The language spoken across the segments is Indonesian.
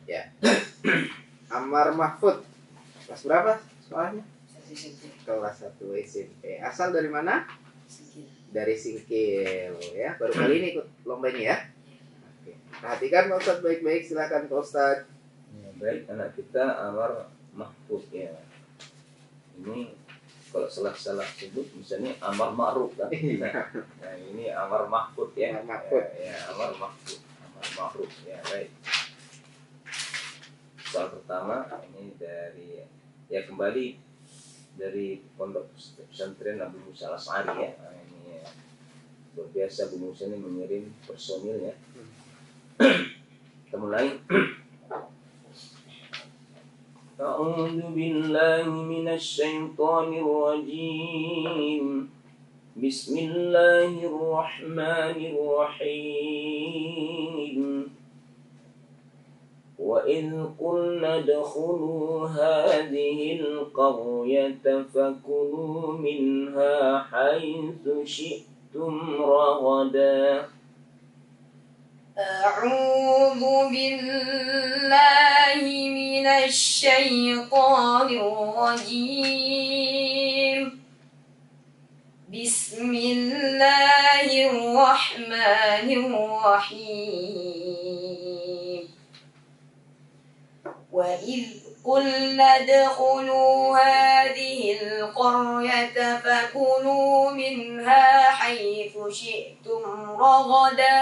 Ya. Amar Mahfud. Kelas berapa soalnya? Kelas 1 SMP. Asal dari mana? Dari Singkil ya. Baru kali ini ikut lomba ini ya. Oke. Perhatikan Pak Ustadz baik-baik, silakan Pak Ustadz. Ya, baik, anak kita Amar Mahfud ya. Ini kalau salah sebut misalnya Amar Ma'ruf kan. Nah, ini Amar Mahfud ya. Amar Mahfud. Ya, Amar Mahfud. Amar Ma'ruf ya, baik. Soal pertama ini dari kembali dari Pondok Pesantren Abu Musa Al-Asy'ari ya. Nah, ini ya, luar biasa Bu Musa ini mengirim personil ya. Kita mulai. A'udzu billahi minasy syaithanir rajim. Bismillahirrahmanirrahim. وإذ قلنا ادخلوا هذه القرية فكلوا منها حيث شئتم رغدا أعوذ بالله من الشيطان الرجيم بسم الله الرحمن الرحيم وإذ قلنا ادخلوا هذه القرية فكلوا منها حيث شئتم رغدا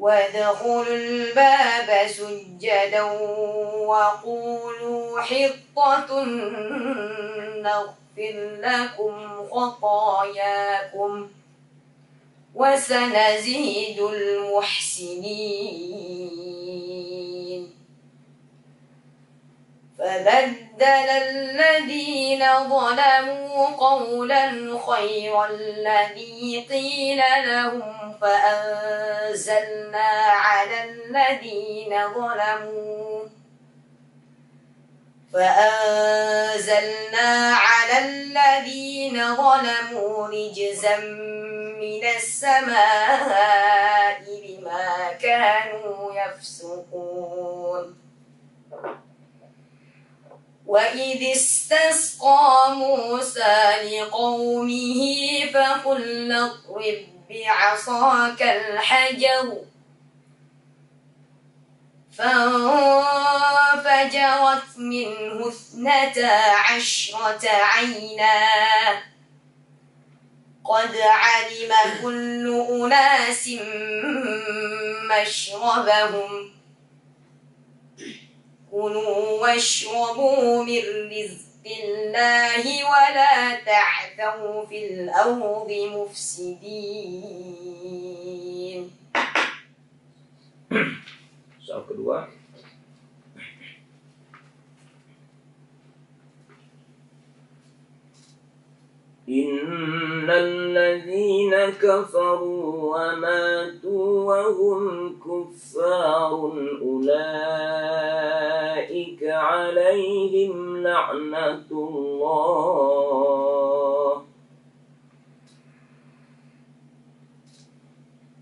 وادخلوا الباب سجدا وقولوا حطة نغفر لكم خطاياكم وسنزيد المحسنين فبدل الذين ظلموا قولا غير الذي قيل لهم فأنزلنا على الذين ظلموا رجزا من السماء بما كانوا يفسقون وإذ استسقى موسى لقومه فقل اضرب بعصاك الحجر فانفجرت منه 12 عينا قد علم كل أناس مشربهم كلوا واشربوا من رزق الله ولا تعثوا في الأرض مفسدين. Soal kedua. Innal ladzina kafaru wa matu wa hum kuffarun ulaika alaihim la'natullah.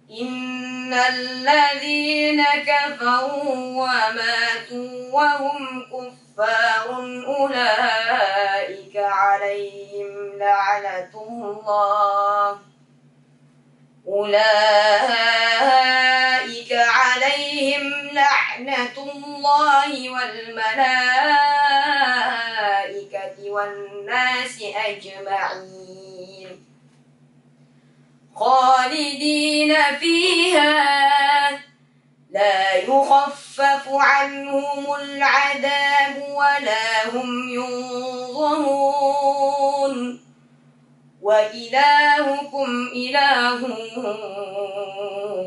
Innal ladzina kafaru wa matu wa hum kuffarun ulaika alaihim la'natullah wal malaikati wan nasi ajma'in khalidina fiha la yukhaffafu anhumul 'adhabu wa la hum yunzarun wa ilahukum ilahun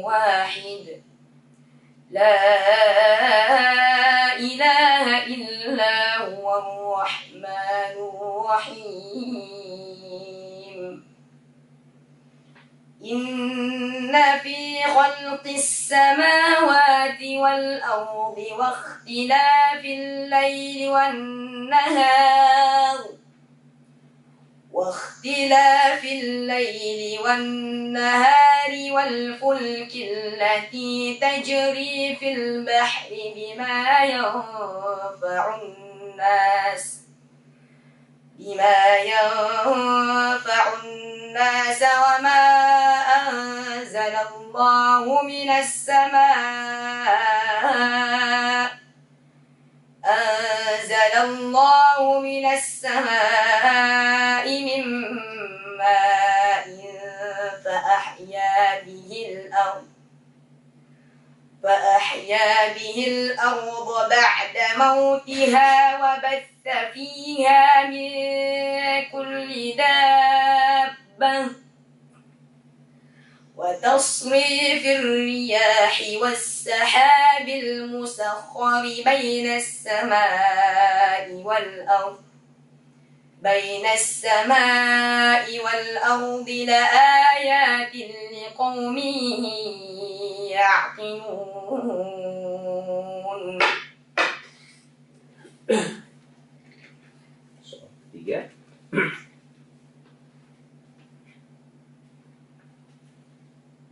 wahid la ilaha illa huwar rahmanur rahim. Inna fi khalqis samawati wal ardi wa ikhtilafil layli wan والنهار واختلاف الليل والنهار والفلك التي تجري في البحر بما ينفع الناس وما أنزل الله من السماء من ماء فأحيا به الأرض بعد موتها وبث فيها من كل دابة وتصريف الرياح والسحاب المسخر بين السماء والأرض لآيات لقوم يعقلون. Soal 3.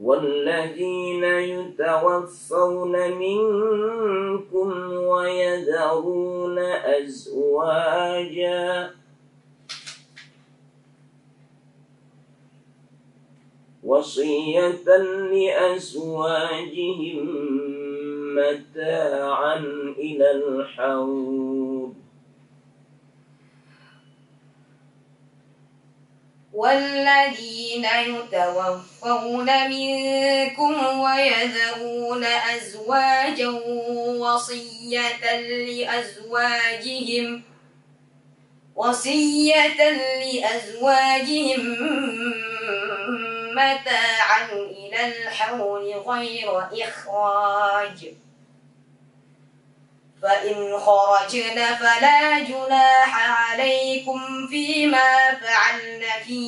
والذين يتوفون منكم ويذرون أزواجا وصية لأزواجهم متاعا إلى الحول. والذين يتوفون منكم ويذرون أزواجا وصية لأزواجهم متاعا إلى الحول غير إخراج، فإن خرجن فلا جناح عليكم فيما فعلن في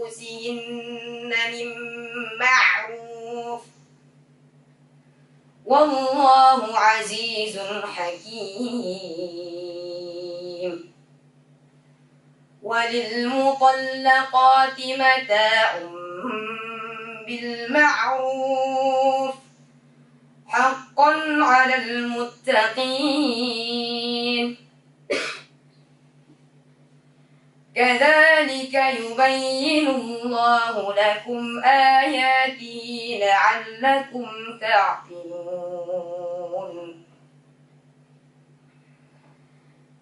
أنفسهن من معروف، والله عزيز حكيم. وللمطلقات متاع بالمعروف حقا على المتقين. كذلك يبين الله لكم آياته لعلكم تعقلون.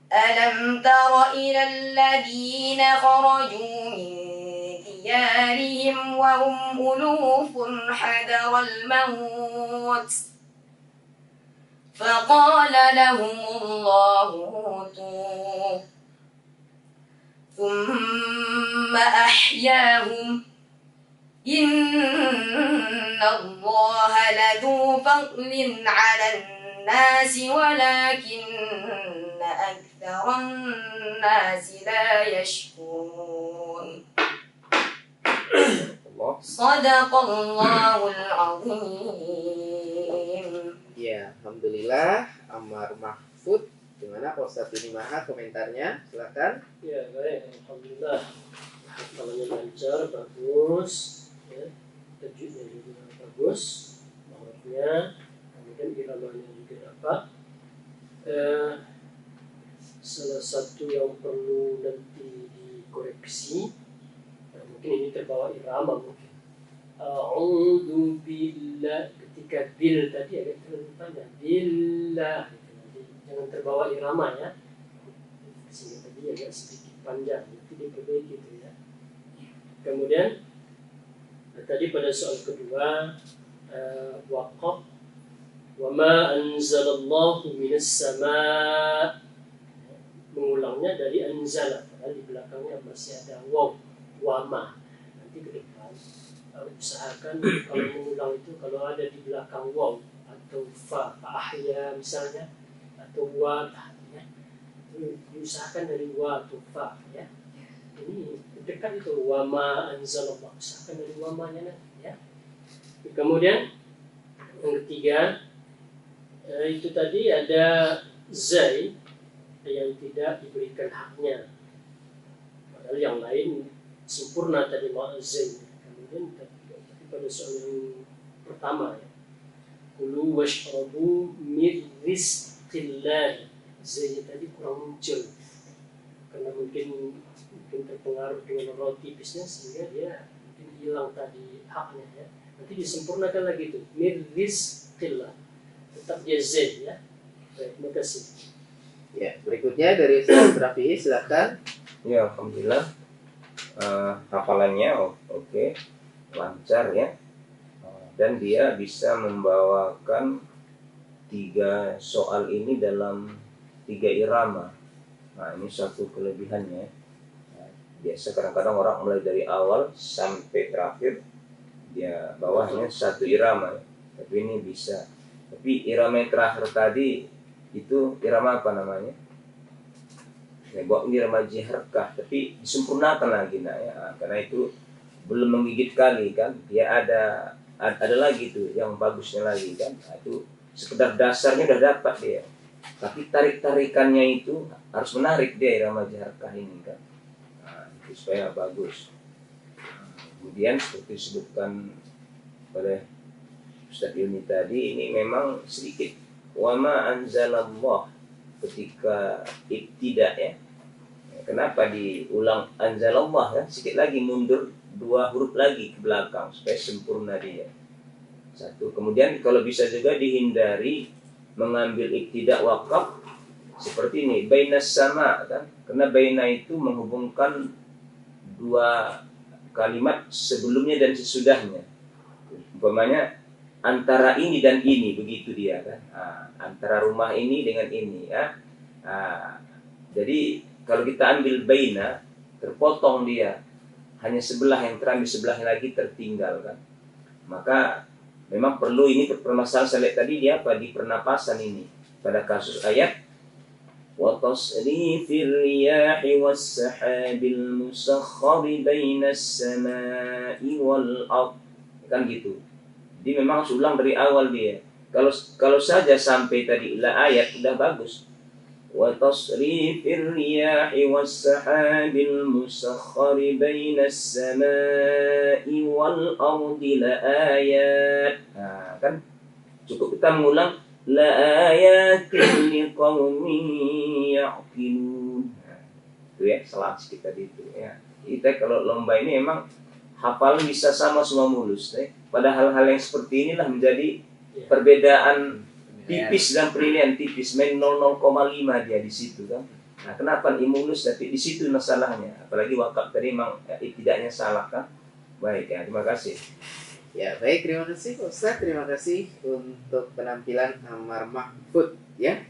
ألم تر إلى الذين خرجوا من ديارهم وهم ألوف حذر الموت فقال لهم الله موتوا ثم أحياهم إن الله لذو فضل على الناس ولكن أكثر الناس لا يشكرون. صدق الله العظيم. Ya, alhamdulillah. Ammar Mahfud, gimana Pak Ustadz ini Maha komentarnya? Silakan. Ya, baik, alhamdulillah. Hafalannya lancar, bagus, ya. Tajwidnya juga bagus, maksudnya, kemudian iramanya juga dapat. Salah satu yang perlu nanti dikoreksi, mungkin ini terbawa irama mungkin. A'udzu billah, ketika bil tadi agak terlalu billah, jadi jangan terbawa irama ya. Sehingga tadi agak sedikit panjang, itu diperbaiki itu ya. Kemudian tadi pada soal kedua, waqaf wa ma anzalallahu minas sama', mengulangnya dari anzala, padahal di belakangnya masih ada waw, wama. Nanti ke depan usahakan kalau mengulang itu kalau ada di belakang waw atau fa, ahya misalnya, atau wa ya, diusahakan dari wa atau fa ya. Ini dekat itu wama anzalallah, usahakan dari wamanya nanti ya. Kemudian yang ketiga itu tadi ada zai yang tidak diberikan haknya. Padahal yang lain sempurna tadi zai. Kemudian tapi pada soal yang pertama ya, kulu washrabu min rizqillah, zai tadi kurang muncul karena mungkin terpengaruh dengan roti tipisnya sehingga dia mungkin hilang tadi haknya ya. Nanti disempurnakan lagi itu min rizqillah, tetap dia zai ya. Baik, terima kasih. Ya, berikutnya dari Ustaz Rafi, silakan. Ya, alhamdulillah. Hafalannya oke, lancar ya. Dan dia bisa membawakan 3 soal ini dalam 3 irama. Nah, ini satu kelebihannya. Biasa kadang-kadang orang mulai dari awal sampai terakhir dia bawahnya 1 irama. Tapi ini bisa. Tapi irama yang terakhir tadi itu irama apa namanya? Ya, buat irama jiharkah, tapi disempurnakan lagi ya. Karena itu belum menggigit kali kan. Dia ada lagi tuh yang bagusnya lagi kan. Nah, itu sekedar dasarnya udah dapat dia. Tapi tarik-tarikannya itu harus menarik dia irama jiharkah ini kan. Nah, itu supaya bagus. Kemudian seperti disebutkan oleh Ustaz Yuni tadi, ini memang sedikit wama anzalallah ketika ibtida ya. Kenapa diulang anzalallah kan? Sedikit lagi mundur 2 huruf lagi ke belakang supaya sempurna dia. 1. Kemudian kalau bisa juga dihindari mengambil ibtida wakaf seperti ini, bainas sama kan? Karena baina itu menghubungkan 2 kalimat sebelumnya dan sesudahnya. Umpamanya antara ini dan ini, begitu dia kan. Antara rumah ini dengan ini ya. Jadi kalau kita ambil baina, terpotong dia. Hanya sebelah yang terambil, sebelahnya lagi tertinggal kan. Maka memang perlu ini permasalahan saya lihat tadi dia apa di pernapasan ini. Pada kasus ayat wa tasrifir riyahi was-sahabil musakhkhari bainas samai wal ard. Kan gitu. Jadi memang harus ulang dari awal dia. Kalau saja sampai tadi la ayat udah bagus. Wa tasrifir riyahi was-sahabil musakhkhari bainas samai wal ardi la ayat. Nah, kan cukup kita mengulang la ayatin liqaumin ya'qilun. Nah, itu ya salah sedikit tadi itu ya. Kita kalau lomba ini memang hafalan bisa sama semua mulus. Pada hal-hal yang seperti inilah menjadi perbedaan tipis dan penilaian tipis, main 0,5 dia di situ kan. Nah, kenapa mulus tapi di situ masalahnya. Apalagi wakaf tadi memang tidaknya salah kan. Baik ya, terima kasih. Ya, baik, terima kasih Ustaz. Terima kasih untuk penampilan Ammar Mahfud ya.